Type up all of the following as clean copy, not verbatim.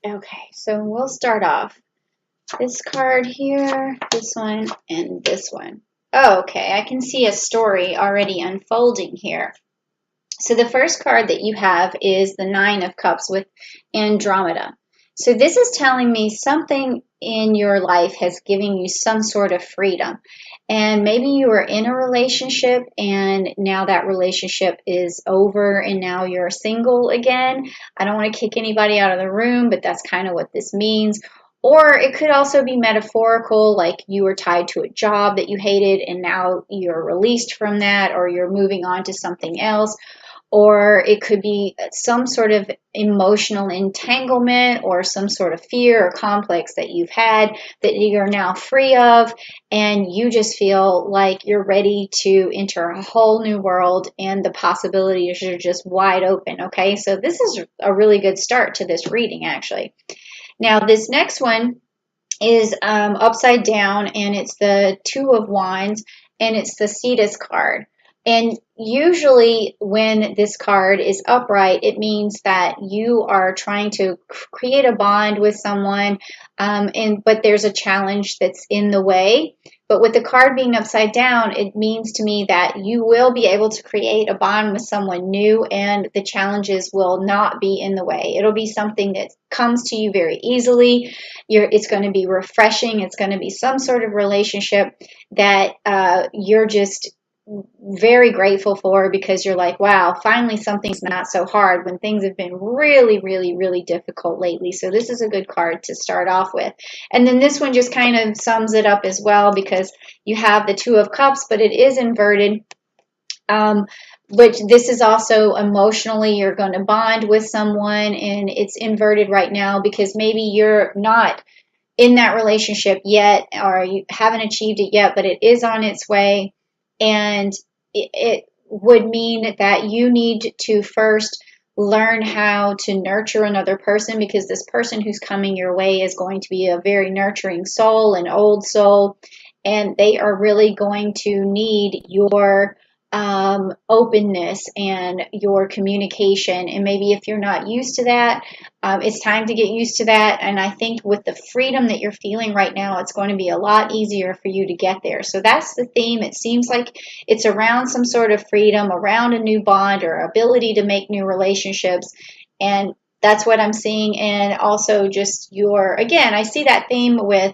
Okay, so we'll start off. This card here, this one, and this one. Oh, okay, I can see a story already unfolding here. So the first card that you have is the Nine of Cups with Andromeda. So this is telling me something in your life has given you some sort of freedom. And maybe you were in a relationship and now that relationship is over and now you're single again. I don't want to kick anybody out of the room, but that's kind of what this means. Or it could also be metaphorical, like you were tied to a job that you hated and now you're released from that, or you're moving on to something else. Or it could be some sort of emotional entanglement or some sort of fear or complex that you've had that you're now free of, and you just feel like you're ready to enter a whole new world and the possibilities are just wide open. Okay, so this is a really good start to this reading, actually. Now, this next one is upside down, and it's the Two of Wands, and it's the Cetus card. And usually when this card is upright, it means that you are trying to create a bond with someone, but there's a challenge that's in the way. But with the card being upside down, it means to me that you will be able to create a bond with someone new and the challenges will not be in the way. It'll be something that comes to you very easily. It's going to be refreshing. It's going to be some sort of relationship that you're just very grateful for, because you're like, wow, finally something's not so hard when things have been really, really, really difficult lately. So this is a good card to start off with. And then this one just kind of sums it up as well, because you have the Two of Cups, but it is inverted. Which this is also emotionally, you're going to bond with someone, and it's inverted right now because maybe you're not in that relationship yet, or you haven't achieved it yet, but it is on its way. And it would mean that you need to first learn how to nurture another person, because this person who's coming your way is going to be a very nurturing soul, an old soul, and they are really going to need your openness and your communication. And maybe if you're not used to that, it's time to get used to that. And I think with the freedom that you're feeling right now, it's going to be a lot easier for you to get there. So that's the theme. It seems like it's around some sort of freedom, around a new bond or ability to make new relationships. And that's what I'm seeing. And also just again, I see that theme with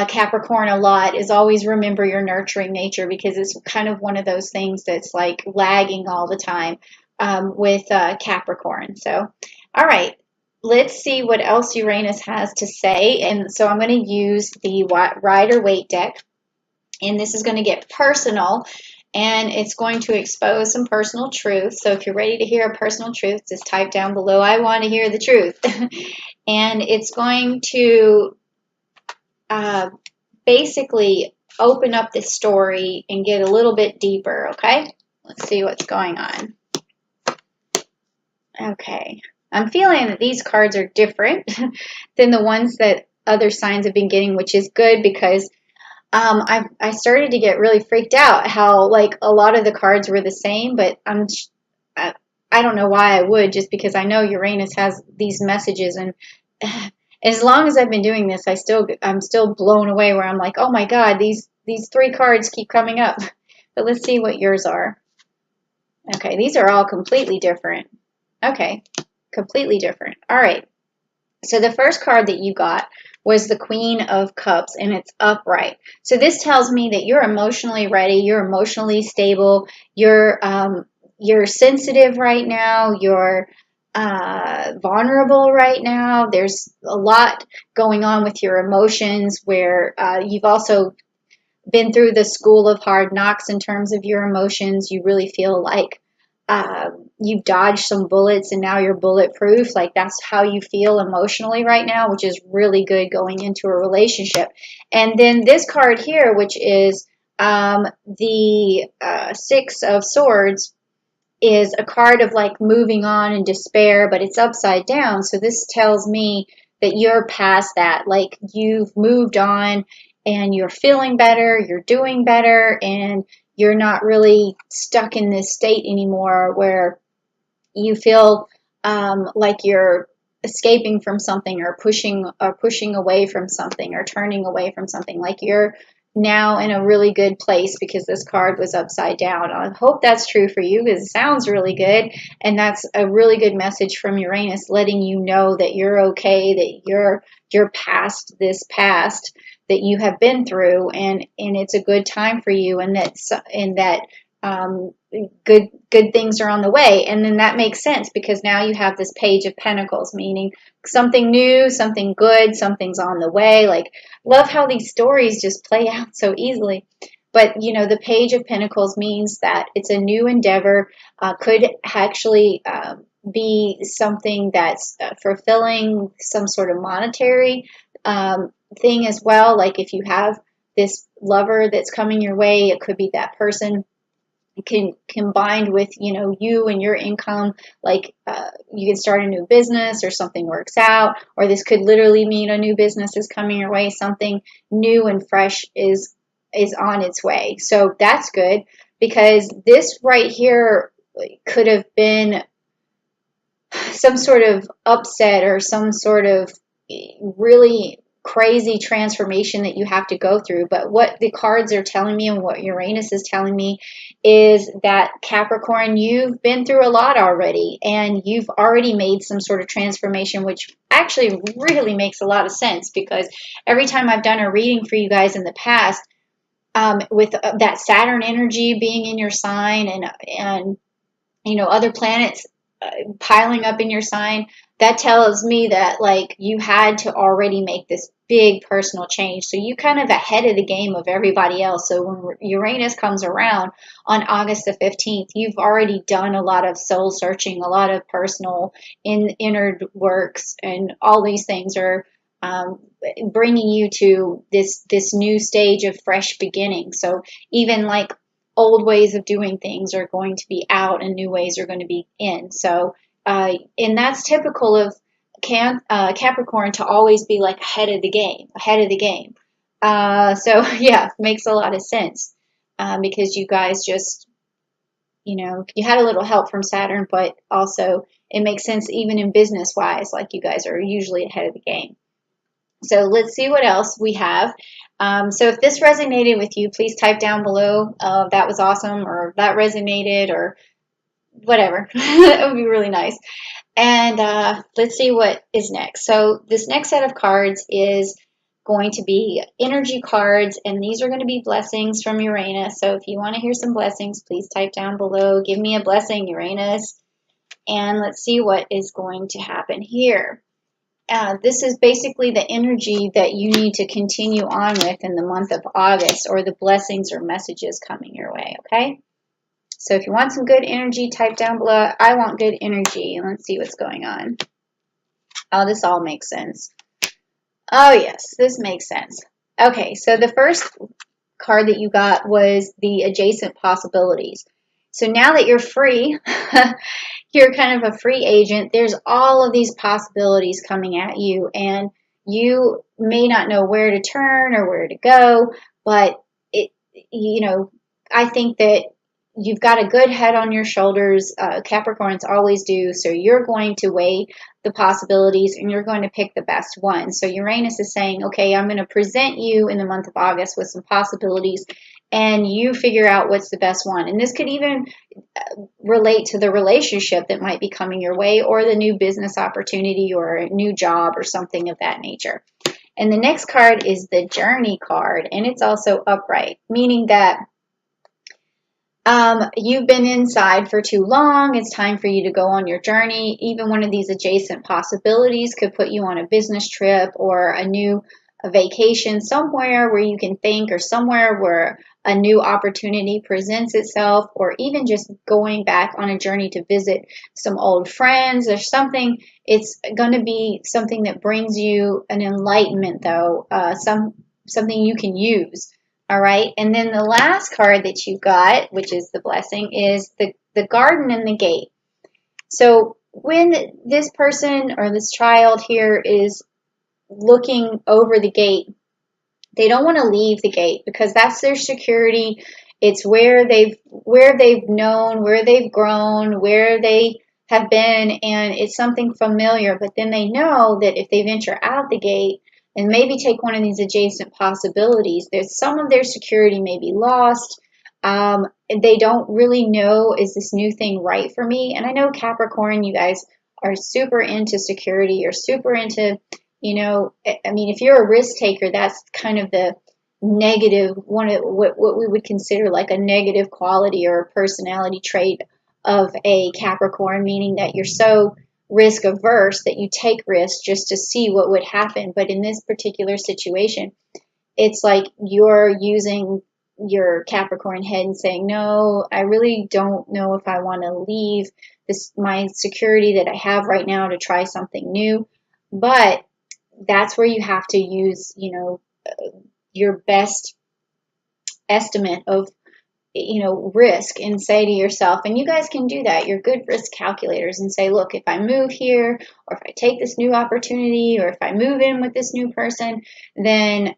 Capricorn a lot, is always remember your nurturing nature, because it's kind of one of those things that's like lagging all the time with Capricorn. So, all right, let's see what else Uranus has to say. And so I'm going to use the Rider-Waite deck, and this is going to get personal. And it's going to expose some personal truth. So if you're ready to hear a personal truth, just type down below, I want to hear the truth. And it's going to basically open up this story and get a little bit deeper, okay? Let's see what's going on. Okay. I'm feeling that these cards are different than the ones that other signs have been getting, which is good, because I started to get really freaked out how like a lot of the cards were the same, but I don't know why I would, just because I know Uranus has these messages, and as long as I've been doing this, I'm still blown away, where I'm like, oh my God, these three cards keep coming up. But let's see what yours are. Okay, these are all completely different. Okay, completely different. All right. So the first card that you got was the Queen of Cups, and it's upright. So this tells me that you're emotionally ready, you're emotionally stable, you're sensitive right now, you're vulnerable right now. There's a lot going on with your emotions, where you've also been through the school of hard knocks in terms of your emotions. You really feel like you've dodged some bullets and now you're bulletproof. Like that's how you feel emotionally right now, which is really good going into a relationship. And then this card here, which is the Six of Swords, is a card of like moving on and despair, but it's upside down. So this tells me that you're past that. Like you've moved on and you're feeling better, you're doing better, and you're not really stuck in this state anymore where you feel like you're escaping from something, or pushing away from something, or turning away from something. Like you're now in a really good place because this card was upside down. I hope that's true for you, because it sounds really good, and that's a really good message from Uranus, letting you know that you're okay, that you're past this past that you have been through, and it's a good time for you, and that good things are on the way. And then that makes sense, because now you have this Page of Pentacles, meaning something new, something good, something's on the way. Like, love how these stories just play out so easily. But you know, the Page of Pentacles means that it's a new endeavor, could actually be something that's fulfilling some sort of monetary thing as well. Like if you have this lover that's coming your way, it could be that person combined with, you know, you and your income. Like you can start a new business, or something works out, or this could literally mean a new business is coming your way. Something new and fresh is on its way. So that's good, because this right here could have been some sort of upset, or some sort of really crazy transformation that you have to go through. But what the cards are telling me, and what Uranus is telling me, is that Capricorn, you've been through a lot already, and you've already made some sort of transformation, which actually really makes a lot of sense, because every time I've done a reading for you guys in the past, with that Saturn energy being in your sign, and you know, other planets piling up in your sign, that tells me that like you had to already make this big personal change. So you kind of ahead of the game of everybody else. So when Uranus comes around on August the 15th, you've already done a lot of soul searching, a lot of personal inner works, and all these things are bringing you to this new stage of fresh beginning. So even like old ways of doing things are going to be out, and new ways are going to be in. So, and that's typical of Capricorn, to always be like ahead of the game. So yeah, makes a lot of sense, because you guys just, you know, you had a little help from Saturn, but also it makes sense even in business wise, like you guys are usually ahead of the game. So let's see what else we have. So if this resonated with you, please type down below, that was awesome, or that resonated, or whatever. It would be really nice. And let's see what is next. So this next set of cards is going to be energy cards, and these are going to be blessings from Uranus. So if you want to hear some blessings, please type down below. Give me a blessing, Uranus. And let's see what is going to happen here. This is basically the energy that you need to continue on with in the month of August, or the blessings or messages coming your way, okay? So if you want some good energy, type down below, I want good energy, and let's see what's going on. Oh, this all makes sense. Oh, yes, this makes sense. Okay, so the first card that you got was the adjacent possibilities. So now that you're free, you're kind of a free agent, there's all of these possibilities coming at you, and you may not know where to turn or where to go, but you know, I think that you've got a good head on your shoulders. Capricorns always do. So you're going to weigh the possibilities, and you're going to pick the best one. So Uranus is saying, okay, I'm going to present you in the month of August with some possibilities, and you figure out what's the best one. And this could even relate to the relationship that might be coming your way, or the new business opportunity, or a new job, or something of that nature. And the next card is the Journey card, and it's also upright, meaning that you've been inside for too long. It's time for you to go on your journey. Even one of these adjacent possibilities could put you on a business trip, or a vacation somewhere where you can think, or somewhere where a new opportunity presents itself, or even just going back on a journey to visit some old friends or something. It's going to be something that brings you an enlightenment, though, something you can use. All right, and then the last card that you got, which is the blessing, is the garden and the gate. So when this person or this child here is looking over the gate, they don't want to leave the gate, because that's their security. It's where they've known, where they've grown, where they have been, and it's something familiar, but then they know that if they venture out the gate and maybe take one of these adjacent possibilities, there's some of their security may be lost. They don't really know, is this new thing right for me? And I know Capricorn, you guys are super into security. You're super into, I mean, if you're a risk taker, that's kind of the negative, one of what we would consider like a negative quality or a personality trait of a Capricorn, meaning that you're so risk averse that you take risks just to see what would happen. But in this particular situation, it's like you're using your Capricorn head and saying, no, I really don't know if I want to leave my security that I have right now to try something new. But that's where you have to use, your best estimate of risk, and say to yourself, and you guys can do that, you're good risk calculators, and say, look, if I move here, or if I take this new opportunity, or if I move in with this new person, then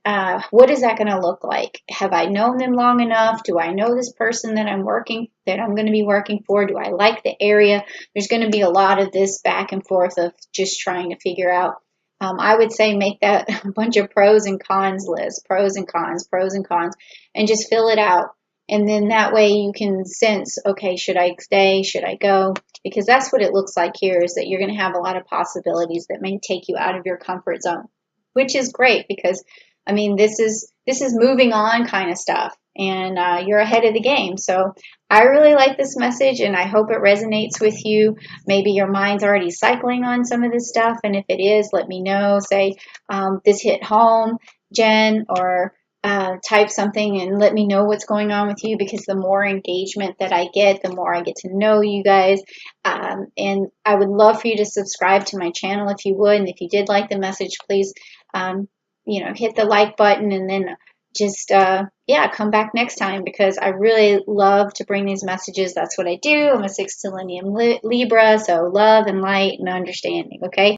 what is that going to look like? Have I known them long enough? Do I know this person that I'm going to be working for? Do I like the area? There's going to be a lot of this back and forth of just trying to figure out. I would say make that a bunch of pros and cons list, pros and cons, pros and cons, and just fill it out. And then that way you can sense, okay, should I stay? Should I go? Because that's what it looks like here, is that you're going to have a lot of possibilities that may take you out of your comfort zone, which is great because, I mean, this is moving on kind of stuff, and you're ahead of the game. So I really like this message, and I hope it resonates with you. Maybe your mind's already cycling on some of this stuff, and if it is, let me know. Say, this hit home, Jen, or type something and let me know what's going on with you, because the more engagement that I get, the more I get to know you guys. And I would love for you to subscribe to my channel if you would. And if you did like the message, please, hit the like button, and then just, come back next time, because I really love to bring these messages. That's what I do. I'm a sextilineum Libra, so love and light and understanding, okay?